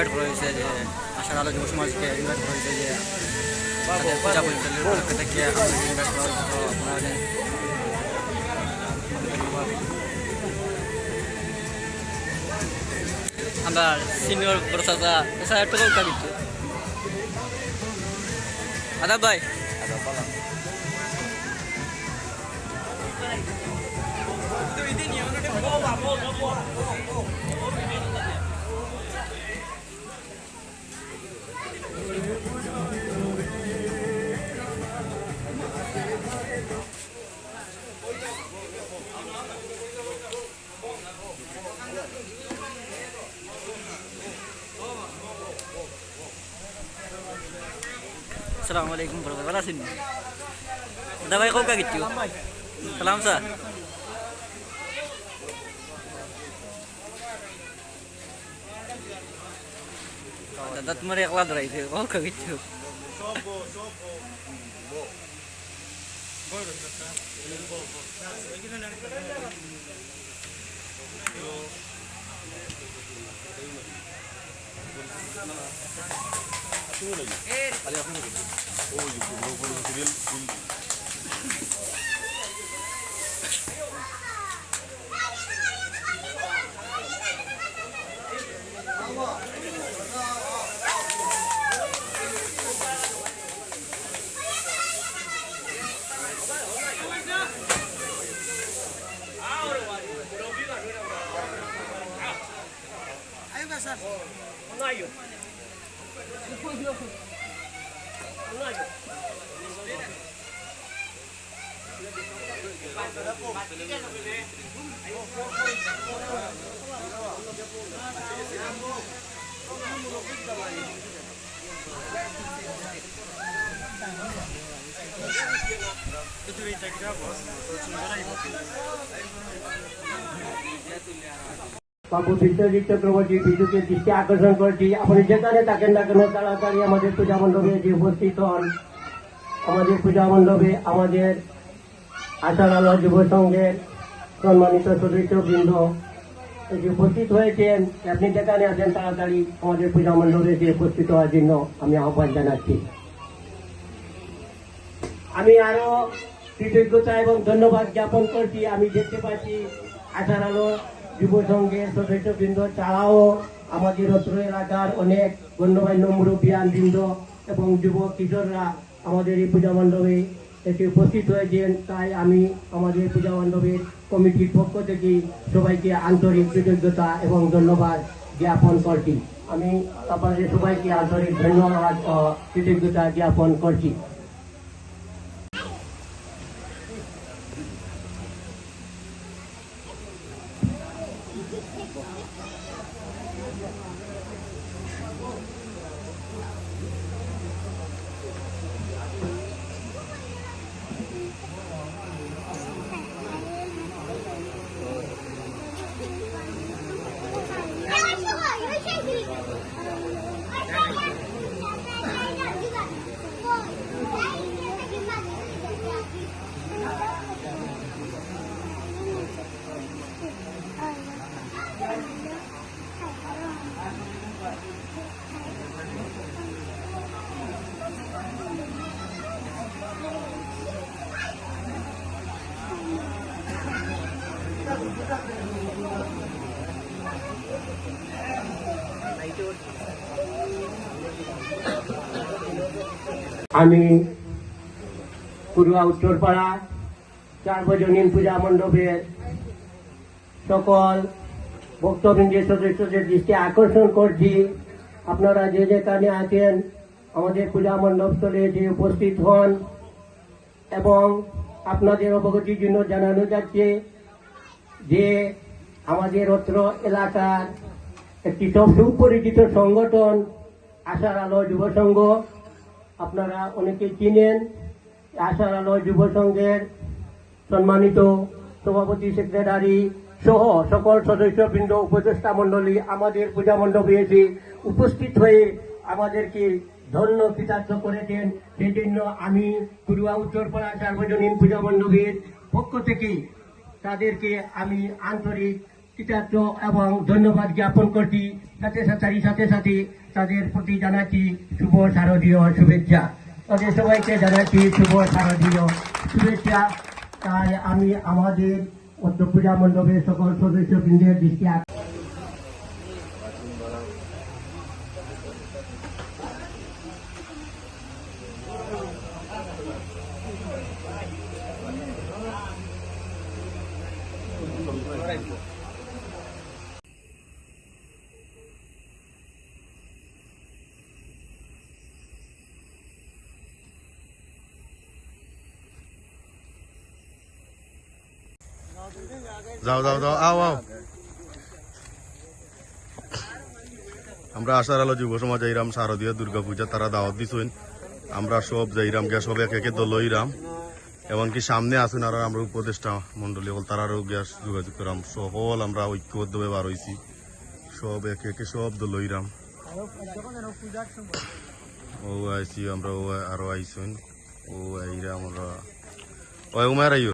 Invite করা হয়েছে যে আশার আলো যুব সমাজকে ইনভাইট করা হয়েছে যে তাদের পূজা পরিচালনের পক্ষ থেকে আমাদের ইনভাইট করা হয়েছে। তো আপনারা জানেন আমরা সিনিয়র বড় চাচা স্যার একটু কল কাটি আদাব ভাই Assalamualaikum warahmatullahi wabarakatuh. Ada baik kau gitu. Salam sa. Dadat mereka lah dari itu. Kau gitu. Ayo. বাবু বিশ্বজিৎ চক্রবর্তী বিদ্যুতের দৃষ্টি আকর্ষণ করছি। আপনি যেখানে থাকেন না কেন তাড়াতাড়ি আমাদের পূজা মণ্ডপে যে উপস্থিত হন। আমাদের পূজা মণ্ডপে আমাদের আশার আলো যুব সংঘের সম্মানিত সদস্যবৃন্দ যে উপস্থিত হয়েছেন, আপনি যেখানে আছেন তাড়াতাড়ি আমাদের পূজা মণ্ডপে যে উপস্থিত হওয়ার জন্য আমি আহ্বান জানাচ্ছি। আমি আরো কৃতজ্ঞতা এবং ধন্যবাদ জ্ঞাপন করছি। আমি দেখতে পাচ্ছি আশার আলো যুব সংঘের সদস্যবৃন্দ ছাড়াও আমাদের অত্র এলাকার অনেক গণ্যমান্য মুরব্বিয়ান বৃন্দ এবং যুব কিশোররা আমাদের এই পূজা মণ্ডপে এসে উপস্থিত হয়েছেন। তাই আমি আমাদের পূজা মণ্ডপের কমিটির পক্ষ থেকে সবাইকে আন্তরিক কৃতজ্ঞতা এবং ধন্যবাদ জ্ঞাপন করছি। আমি আপনাদের সবাইকে আন্তরিক ধন্যবাদ ও কৃতজ্ঞতা জ্ঞাপন করছি। আমি পুরুয়া উত্তরপাড়া সার্বজনীন পূজা মণ্ডপের সকল ভক্তবৃন্দের সদস্যদের দৃষ্টি আকর্ষণ করছি। আপনারা যে যেখানে আছেন আমাদের পূজা মণ্ডপস্থলে যে উপস্থিত হন এবং আপনাদের অবগতির জন্য জানানো যাচ্ছে যে আমাদের অত্র এলাকার একটি সুপরিচিত সংগঠন আশার আলো যুব সংঘ। আপনারা অনেকে চিনেন। আশার আলো যুব সংঘের সম্মানিত সভাপতি সেক্রেটারি সহ সকল সদস্যবৃন্দ উপদেষ্টা মণ্ডলী আমাদের পূজা মণ্ডপে এসে উপস্থিত হয়ে আমাদেরকে ধন্য কৃতার্থ করেছেন। সেই জন্য আমি পুরুয়া উত্তরপাড়া সার্বজনীন পূজা মণ্ডপের পক্ষ থেকে তাদেরকে আমি আন্তরিক কৃতজ্ঞ এবং ধন্যবাদ জ্ঞাপন করছি। সাথে সাথে তাদের প্রতি জানাচ্ছি শুভ শারদীয় শুভেচ্ছা। তাদের সবাইকে জানাচ্ছি শুভ শারদীয় শুভেচ্ছা। তাই আমি আমাদের পূজা মণ্ডপের সকল সদস্যবৃন্দের দৃষ্টি যাও যাও যাও আও আও আমরা আশার আলো যুব সমাজ যাইরাম শারদীয় দুর্গা পূজা তারা দাওয়াত দিছেন আমরা সব যাইরাম গ্যাস সব এক একে দল লইরাম এমনকি সামনে আসুন আর আমরা উপদেষ্টা মন্ডলী হল তারারও গ্যাস যোগাযোগ করাম সকল আমরা ঐক্যবদ্ধভাবে বার হইছি সব এক একে সব দল লইরাম ও আইসি আমরা ও আরো আইসুন ও আইরা আমরা ও উমার আইও